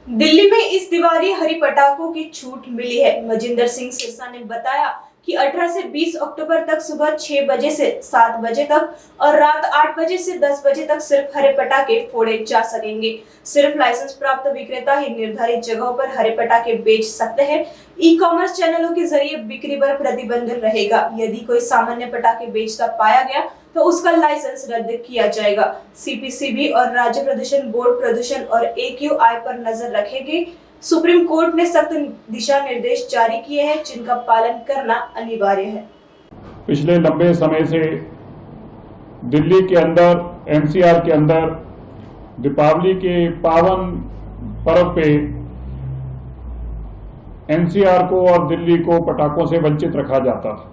दिल्ली में इस दिवाली हरी पटाखों की छूट मिली है। मजिंदर सिंह सिरसा ने बताया कि 18 से 20 अक्टूबर तक सुबह 6 बजे से 7 बजे तक और रात 8 बजे से 10 बजे तक सिर्फ हरे पटाखे फोड़े जा सकेंगे। सिर्फ लाइसेंस प्राप्त विक्रेता ही निर्धारित जगहों पर हरे पटाखे बेच सकते हैं। ई-कॉमर्स चैनलों के जरिए बिक्री पर प्रतिबंध रहेगा। यदि कोई सामान्य पटाखे बेचता पाया गया तो उसका लाइसेंस रद्द किया जाएगा। सीपीसीबी और राज्य प्रदूषण बोर्ड प्रदूषण और AQI पर नजर रखेगी। सुप्रीम कोर्ट ने सख्त दिशा निर्देश जारी किए हैं, जिनका पालन करना अनिवार्य है। पिछले लंबे समय से दिल्ली के अंदर NCR के अंदर दीपावली के पावन पर्व पे NCR को और दिल्ली को पटाखों से वंचित रखा जाता था।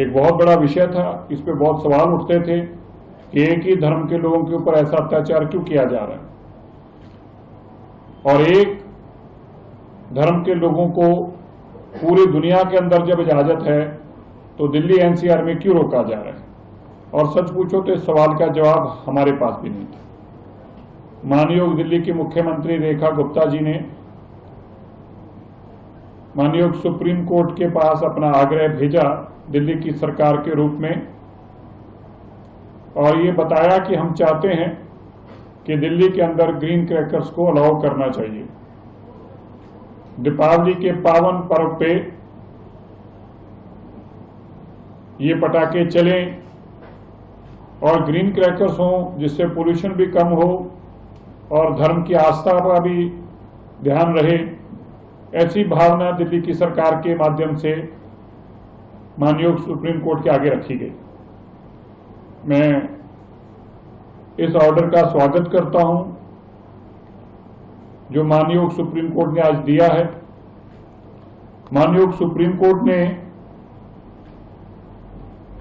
एक बहुत बड़ा विषय था। इस पे बहुत सवाल उठते थे कि एक ही धर्म के लोगों के ऊपर ऐसा अत्याचार क्यों किया जा रहा है, और एक धर्म के लोगों को पूरी दुनिया के अंदर जब इजाजत है तो दिल्ली NCR में क्यों रोका जा रहा है। और सच पूछो तो इस सवाल का जवाब हमारे पास भी नहीं था। माननीय दिल्ली की मुख्यमंत्री रेखा गुप्ता जी ने माननीय सुप्रीम कोर्ट के पास अपना आग्रह भेजा दिल्ली की सरकार के रूप में, और ये बताया कि हम चाहते हैं कि दिल्ली के अंदर ग्रीन क्रैकर्स को अलाउ करना चाहिए। दीपावली के पावन पर्व पे ये पटाखे चलें और ग्रीन क्रैकर्स हों, जिससे पोल्यूशन भी कम हो और धर्म की आस्था का भी ध्यान रहे। ऐसी भावना दिल्ली की सरकार के माध्यम से माननीय सुप्रीम कोर्ट के आगे रखी गई। मैं इस ऑर्डर का स्वागत करता हूं जो माननीय सुप्रीम कोर्ट ने आज दिया है। माननीय सुप्रीम कोर्ट ने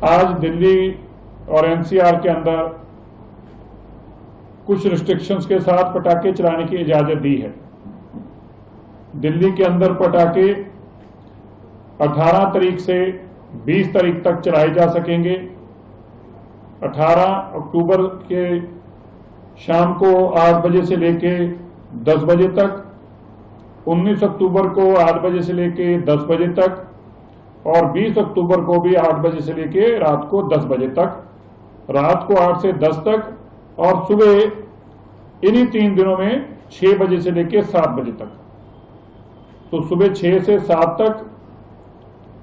आज दिल्ली और NCR के अंदर कुछ रिस्ट्रिक्शंस के साथ पटाखे चलाने की इजाजत दी है। दिल्ली के अंदर पटाखे 18 तारीख से 20 तारीख तक चलाए जा सकेंगे। 18 अक्टूबर के शाम को 8 बजे से लेके 10 बजे तक, 19 अक्टूबर को 8 बजे से लेके 10 बजे तक, और 20 अक्टूबर को भी 8 बजे से लेके रात को 10 बजे तक, रात को 8 से 10 तक, और सुबह इन्हीं 3 दिनों में 6 बजे से लेके 7 बजे तक। तो सुबह 6 से 7 तक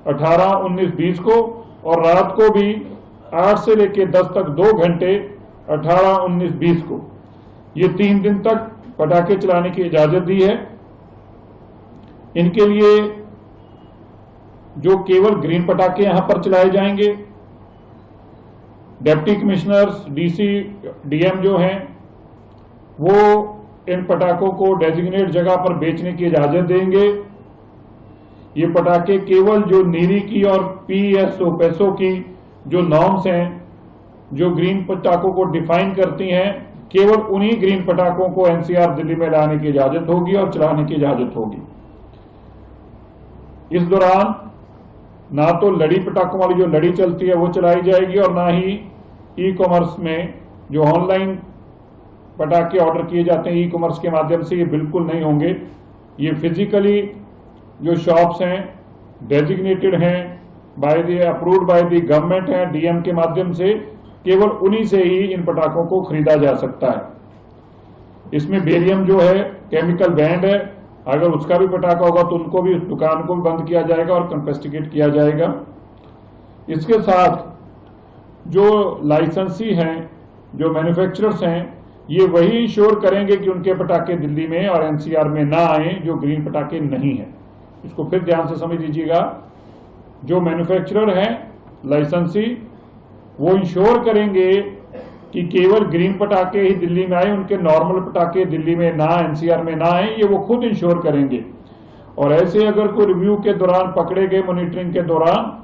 18, 19, 20 को, और रात को भी 8 से लेके 10 तक 2 घंटे 18, 19, 20 को, ये 3 दिन तक पटाखे चलाने की इजाजत दी है। इनके लिए जो केवल ग्रीन पटाखे यहां पर चलाए जाएंगे, डिप्टी कमिश्नर्स, DC, DM जो हैं वो इन पटाखों को डेजिग्नेट जगह पर बेचने की इजाजत देंगे। ये पटाखे केवल जो नीरी की और PSO की जो नॉर्म्स हैं, जो ग्रीन पटाखों को डिफाइन करती हैं, केवल उन्हीं ग्रीन पटाखों को NCR दिल्ली में लाने की इजाजत होगी और चलाने की इजाजत होगी। इस दौरान ना तो लड़ी पटाखों वाली जो लड़ी चलती है वो चलाई जाएगी, और ना ही ई-कॉमर्स में जो ऑनलाइन पटाखे ऑर्डर किए जाते हैं ई-कॉमर्स के माध्यम से, ये बिल्कुल नहीं होंगे। ये फिजिकली जो शॉप्स हैं, डेजिग्नेटेड हैं, by the approved by the government हैं, DM के माध्यम से, केवल उन्हीं से ही इन पटाखों को खरीदा जा सकता है। इसमें बेरियम जो है केमिकल बैंड है, अगर उसका भी पटाखा होगा तो उनको भी, दुकान को भी बंद किया जाएगा और कन्फिस्केट किया जाएगा। इसके साथ जो लाइसेंसी हैं, जो मैन्युफैक्चरर्स हैं, ये वही इंश्योर करेंगे कि उनके पटाखे दिल्ली में और NCR में ना आए जो ग्रीन पटाखे नहीं हैं। इसको फिर ध्यान से समझ लीजिएगा। जो मैन्युफैक्चरर हैं लाइसेंसी, वो इंश्योर करेंगे कि केवल ग्रीन पटाखे ही दिल्ली में आए, उनके नॉर्मल पटाखे दिल्ली में ना, NCR में ना आए, ये वो खुद इंश्योर करेंगे। और ऐसे अगर कोई रिव्यू के दौरान पकड़े गए, मॉनिटरिंग के दौरान,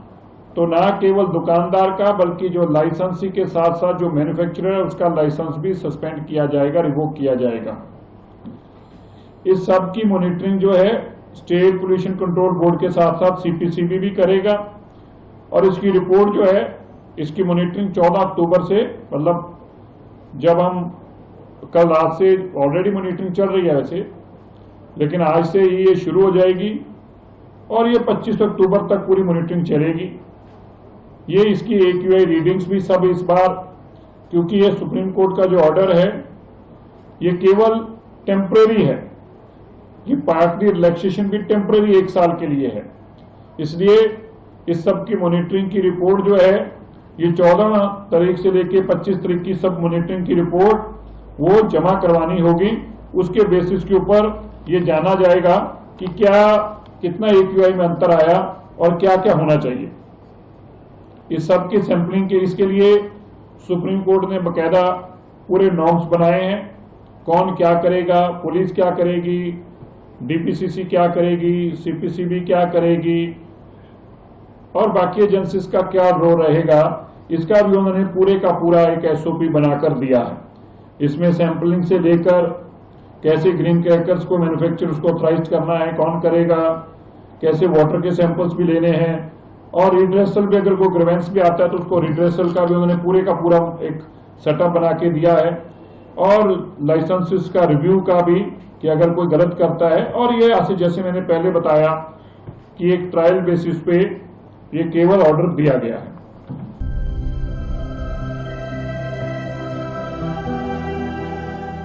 तो ना केवल दुकानदार का बल्कि जो लाइसेंसी के साथ साथ जो मैन्युफैक्चरर है उसका लाइसेंस भी सस्पेंड किया जाएगा, रिवोक किया जाएगा। इस सब की मॉनिटरिंग जो है स्टेट पोल्यूशन कंट्रोल बोर्ड के साथ साथ CPCB भी करेगा, और इसकी रिपोर्ट जो है, इसकी मॉनिटरिंग 14 अक्टूबर से, मतलब जब हम कल रात से ऑलरेडी मॉनिटरिंग चल रही है वैसे, लेकिन आज से ही ये शुरू हो जाएगी और ये 25 अक्टूबर तक पूरी मॉनिटरिंग चलेगी। ये इसकी AQI रीडिंग्स भी सब इस बार, क्योंकि ये सुप्रीम कोर्ट का जो ऑर्डर है ये केवल टेम्परेरी है, ये पार्ट की रिलैक्सेशन भी टेम्परेरी 1 साल के लिए है, इसलिए इस सब की मॉनिटरिंग की रिपोर्ट जो है ये 14 तारीख से लेके 25 तारीख की सब मॉनिटरिंग की रिपोर्ट वो जमा करवानी होगी। उसके बेसिस के ऊपर ये जाना जाएगा कि क्या कितना AQI में अंतर आया और क्या क्या होना चाहिए। इस सब की सैंपलिंग के इसके लिए सुप्रीम कोर्ट ने बकायदा पूरे नॉर्म्स बनाए हैं, कौन क्या करेगा, पुलिस क्या करेगी, DPCC क्या करेगी, CPCB क्या करेगी और बाकी एजेंसीज का क्या रोल रहेगा, इसका भी उन्होंने पूरे का पूरा एक SOP बनाकर दिया है। इसमें सैंपलिंग से लेकर कैसे ग्रीन क्रैकर्स को मैन्युफैक्चरर्स को ऑथराइज करना है, कौन करेगा, कैसे वाटर के सैंपल्स भी लेने हैं और रिड्रेसल भी, अगर कोई ग्रीवेंस भी आता है तो उसको रिड्रेसल का भी उन्होंने पूरे का पूरा एक सेटअप बना के दिया है और लाइसेंसेस का रिव्यू का भी कि अगर कोई गलत करता है। और ये ऐसे जैसे मैंने पहले बताया कि एक ट्रायल बेसिस पे ये केवल ऑर्डर दिया गया है।